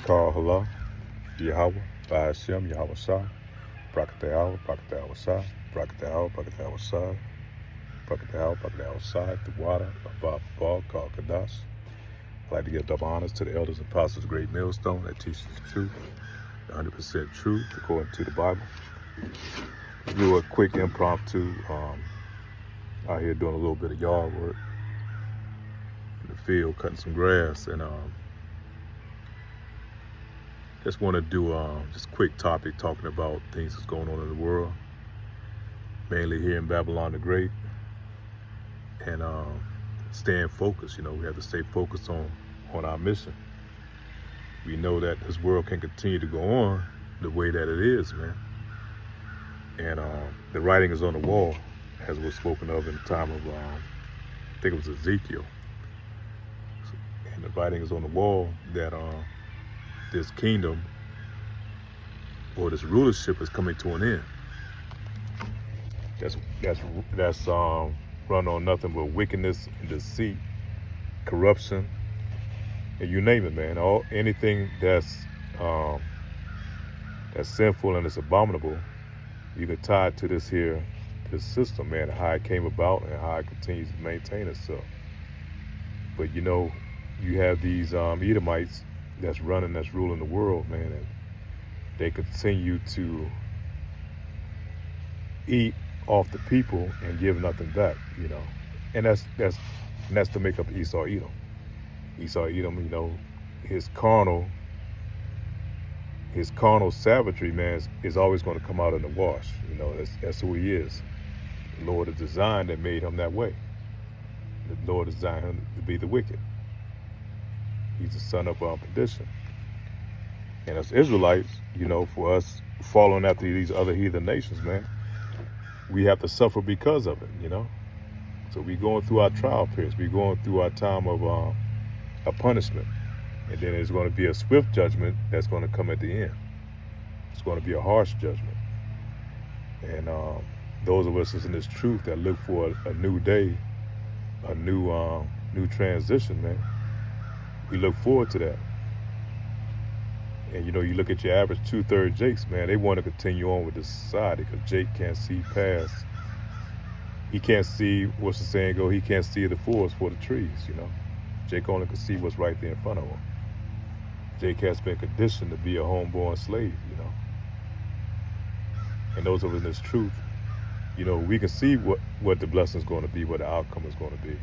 Call Allah, Yahweh, Bahashem, Yahweh Shah, Brakatawa, Brakatawa Shah, Brakatawa, Brakatawa Shah, Brakatawa Shah, the water, Abba, Ball, call Kadash. I'd like to give double honors to the elders and apostles of Great Millstone that teaches the truth, the 100% truth according to the Bible. Do a quick impromptu out here doing a little bit of yard work in the field, cutting some grass, and just want to do just a quick topic talking about things that's going on in the world, mainly here in Babylon the Great, and staying focused. You know, we have to stay focused on our mission. We know that this world can continue to go on the way that it is, man. And the writing is on the wall, as was spoken of in the time of, I think it was Ezekiel. And the writing is on the wall that this kingdom or this rulership is coming to an end. That's run on nothing but wickedness and deceit, corruption, and you name it, man. Anything that's sinful and it's abominable, either tied to this system, man, and how it came about and how it continues to maintain itself. But you know, you have these Edomites that's ruling the world, man, and they continue to eat off the people and give nothing back, you know. And that's to make up Esau Edom. Esau Edom, you know, his carnal savagery, man, is always going to come out in the wash. You know, that's who he is. The Lord has designed and made him that way. The Lord designed him to be the wicked. He's the son of perdition. And as Israelites, you know, for us following after these other heathen nations, man, we have to suffer because of it, you know. So we're going through our trial periods. We're going through our time of a punishment. And then there's going to be a swift judgment that's going to come at the end. It's going to be a harsh judgment. And those of us that's in this truth that look for a new day, a new transition, man, we look forward to that. And you know, you look at your average 2/3 Jakes, man, they want to continue on with this society because Jake can't see past. He can't see, what's the saying go, he can't see the forest for the trees, you know. Jake only can see what's right there in front of him. Jake has been conditioned to be a homeborn slave, you know. And those of us in this truth, you know, we can see what the blessing is going to be, what the outcome is going to be.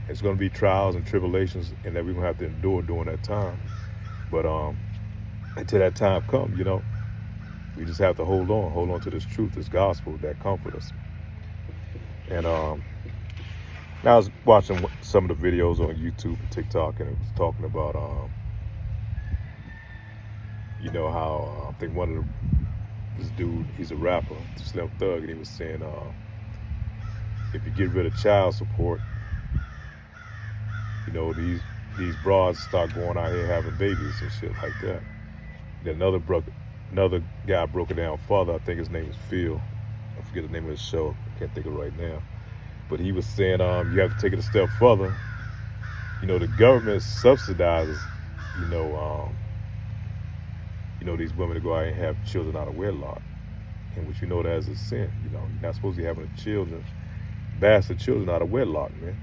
It's going to be trials and tribulations, and that we're going to have to endure during that time. But until that time comes, you know, we just have to hold on to this truth, this gospel that comforts us. And now I was watching some of the videos on YouTube and TikTok, and it was talking about, you know, how I think this dude, he's a rapper, Slim Thug, and he was saying, if you get rid of child support, you know, these broads start going out here having babies and shit like that. Then another guy broke it down further. I think his name is Phil. I forget the name of his show. I can't think of it right now. But he was saying you have to take it a step further. You know, the government subsidizes, you know, these women to go out and have children out of wedlock, in which you know that is a sin. You know, you're not supposed to be having children, bastard children out of wedlock, man.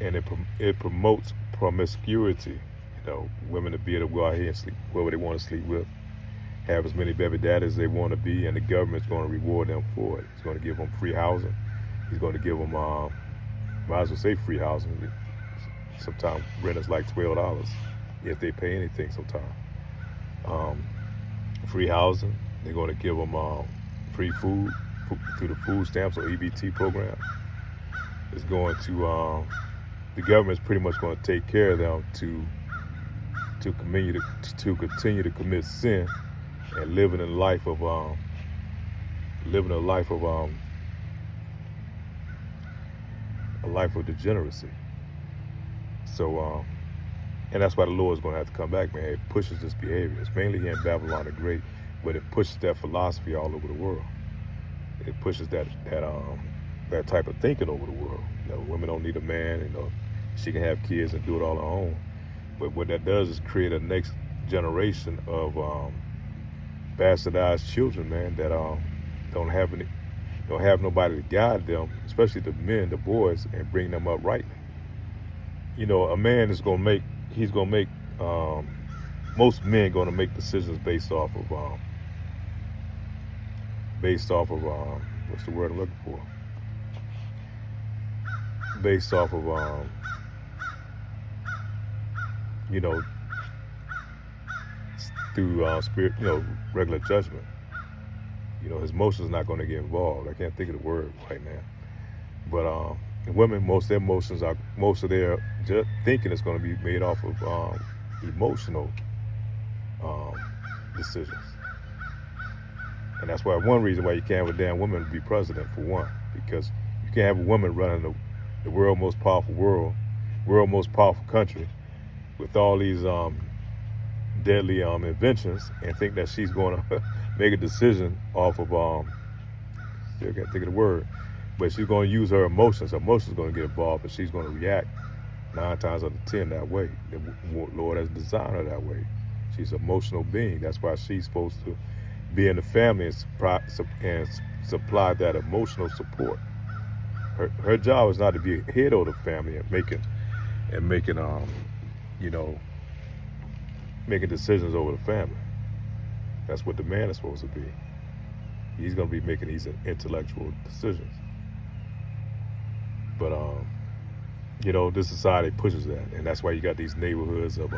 And it promotes promiscuity. You know, women to be able to go out here and sleep whoever they want to sleep with, have as many baby daddies as they want to be, and the government's going to reward them for it. He's going to give them free housing. He's going to give them, might as well say free housing. Sometimes rent is like $12 if they pay anything sometimes. Free housing. They're going to give them free food through the food stamps or EBT program. It's going to, the government's pretty much going to take care of them to continue to commit sin and living a life of degeneracy. So and that's why the Lord is going to have to come back, man. It pushes this behavior. It's mainly here in Babylon the Great, but it pushes that philosophy all over the world. It pushes that type of thinking over the world. You know, women don't need a man. You know, she can have kids and do it all on her own. But what that does is create a next generation of bastardized children, man, that don't have any, don't have nobody to guide them, especially the men, the boys, and bring them up rightly. You know, a man is gonna make, he's gonna make, most men gonna make decisions based off of what's the word I'm looking for? Based off of you know, through spirit, you know, regular judgment. You know, his emotions not going to get involved. I can't think of the word right now. But women, most of their emotions are, most of their thinking is going to be made off of emotional decisions. And that's why one reason why you can't have a damn woman be president, for one, because you can't have a woman running the world's most powerful country with all these deadly inventions, and think that she's going to make a decision off of still can't think of the word, but she's going to use her emotions. Her emotions are going to get involved, and she's going to react 9 times out of 10 that way. The Lord has designed her that way. She's an emotional being. That's why she's supposed to be in the family and supply that emotional support. Her job is not to be head of the family and making you know, making decisions over the family. That's what the man is supposed to be. He's going to be making these intellectual decisions. But you know, this society pushes that, and that's why you got these neighborhoods of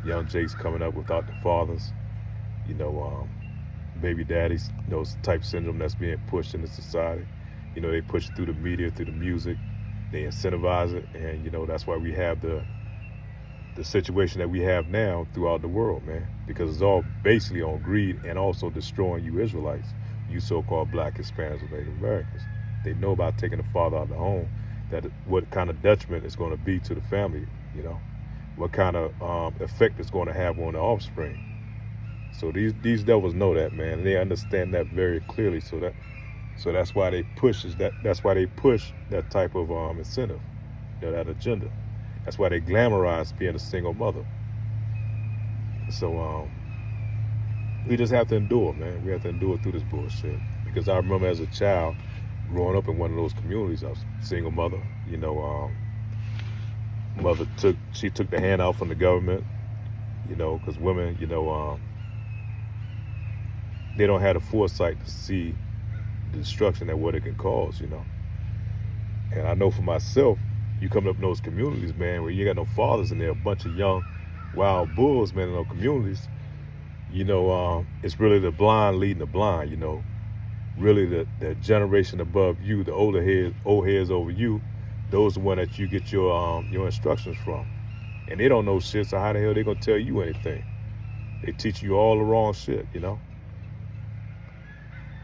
young jakes coming up without their fathers. You know, baby daddies, those type syndrome that's being pushed into society. You know, they push it through the media, through the music. They incentivize it, and you know, that's why we have the situation that we have now throughout the world, man, because it's all basically on greed and also destroying you Israelites, you so-called black, Hispanics, or Native Americans. They know about taking the father out of the home, that what kind of detriment it's going to be to the family, you know, what kind of effect it's going to have on the offspring. So these devils know that, man, and they understand that very clearly. So that's why they push that type of incentive, you know, that agenda. That's why they glamorize being a single mother. So we just have to endure, man. We have to endure through this bullshit. Because I remember as a child growing up in one of those communities, I was a single mother. You know, mother took the handout from the government. You know, because women, you know, they don't have the foresight to see the destruction that what it can cause. You know, and I know for myself. You come up in those communities, man, where you got no fathers in there, a bunch of young wild bulls, man, in those communities. You know, it's really the blind leading the blind, you know. Really the generation above you, the old heads over you, those are the one that you get your instructions from. And they don't know shit, so how the hell they gonna tell you anything? They teach you all the wrong shit, you know.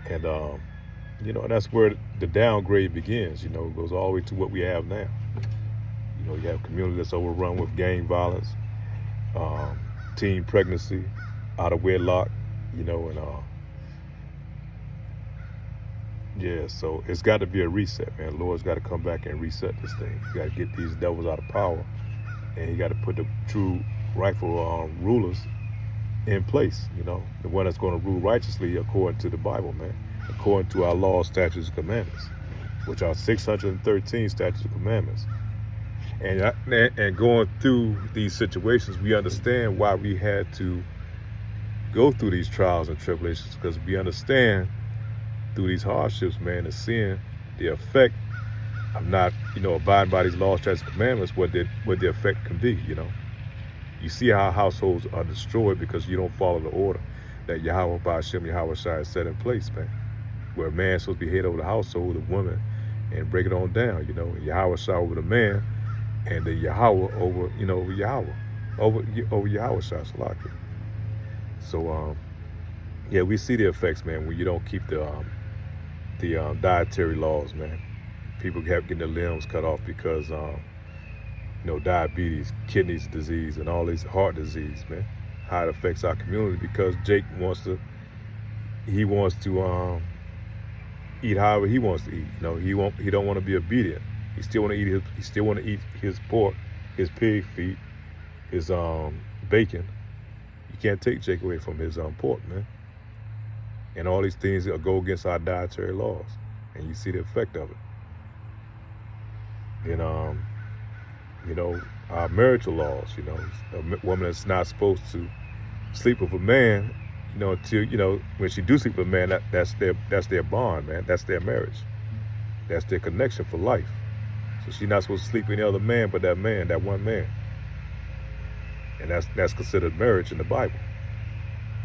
And you know, and that's where the downgrade begins, you know, it goes all the way to what we have now. You know, you have community that's overrun with gang violence, teen pregnancy, out of wedlock, you know, and yeah, so it's got to be a reset, man. The Lord's got to come back and reset this thing. You got to get these devils out of power, and you got to put the true rightful rulers in place, you know, the one that's going to rule righteously according to the Bible, man, according to our laws, statutes, and commandments, which are 613 statutes and commandments. And going through these situations, we understand why we had to go through these trials and tribulations, because we understand through these hardships, man, and seeing the effect of not, you know, abiding by these laws, statutes, and commandments, what the effect can be, you know. You see how households are destroyed because you don't follow the order that Yahweh Ba'ashem Yahweh Shai has set in place, man. Where a man's supposed to be head over the household, the woman, and break it on down, you know. Yahweh Shai over the man, and the Yahweh over, you know, Yahweh, over Yahweh Shai Shalaki. So, yeah, we see the effects, man, when you don't keep the dietary laws, man. People have getting their limbs cut off because, you know, diabetes, kidneys disease, and all these heart disease, man. How it affects our community because Jake wants to eat however he wants to eat. You know, he don't want to be obedient. He still want to eat his pork, his pig feet, his bacon. You can't take Jake away from his pork, man. And all these things that go against our dietary laws, and you see the effect of it. And you know, our marital laws. You know, a woman is not supposed to sleep with a man, you know, until, you know, when she do sleep with a man, that's their bond, man. That's their marriage. That's their connection for life. So she's not supposed to sleep with any other man but that man, that one man. And that's considered marriage in the Bible.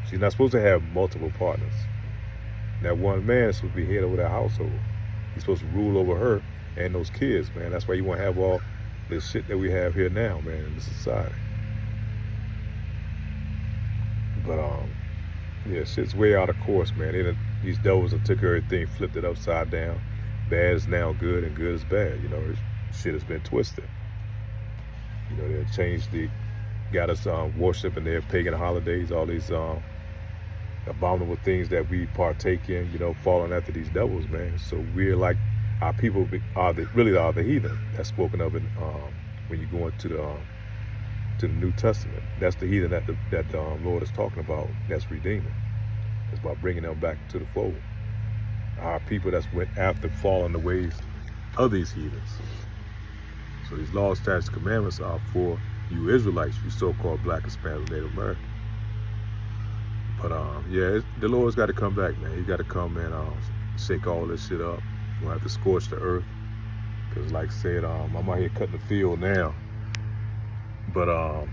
She's not supposed to have multiple partners. That one man is supposed to be head over that household. He's supposed to rule over her and those kids, man. That's why you want to have all this shit that we have here now, man, in this society. But yeah, shit's way out of course, man. These devils have took everything, flipped it upside down. Bad is now good and good is bad. You know, shit has been twisted. You know, they changed got us worshiping their pagan holidays, all these abominable things that we partake in, you know, falling after these devils, man. So we're like, our people really are the heathen that's spoken of in when you go into the New Testament. That's the heathen that the Lord is talking about. That's redeeming. It's about bringing them back to the fold. Our people that's went after following the ways of these heathens. So these laws, statutes, commandments are for you Israelites, you so-called Black, Hispanic, Native American. But yeah, the Lord's got to come back, man. He got to come and shake all this shit up. We'll have to scorch the earth, because like I said, I'm out here cutting the field now. But I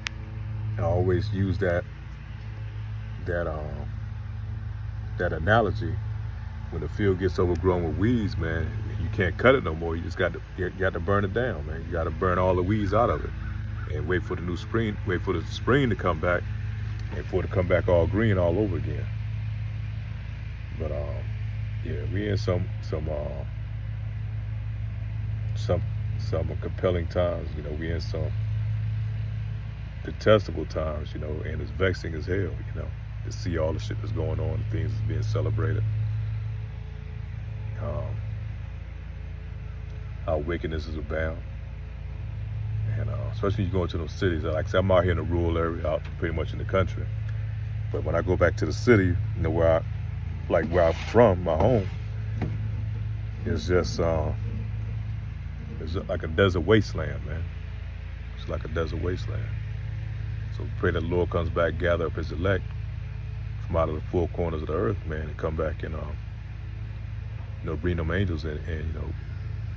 always use that analogy. When the field gets overgrown with weeds, man, you can't cut it no more. You just got to burn it down, man. You got to burn all the weeds out of it, and wait for the new spring. Wait for the spring to come back, and for it to come back all green all over again. But yeah, we in some compelling times. You know, we in some detestable times. You know, and it's vexing as hell. You know, to see all the shit that's going on, the things that's being celebrated. How wickedness is abound. And especially when you go into those cities. Like I said, I'm out here in a rural area, out pretty much in the country. But when I go back to the city, you know, where I'm from, my home, it's just it's like a desert wasteland, man. It's like a desert wasteland. So pray that the Lord comes back, gather up his elect from out of the four corners of the earth, man, and come back and you know, bring them angels and you know,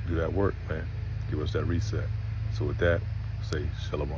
do that work, man. Give us that reset. So with that, say shalom.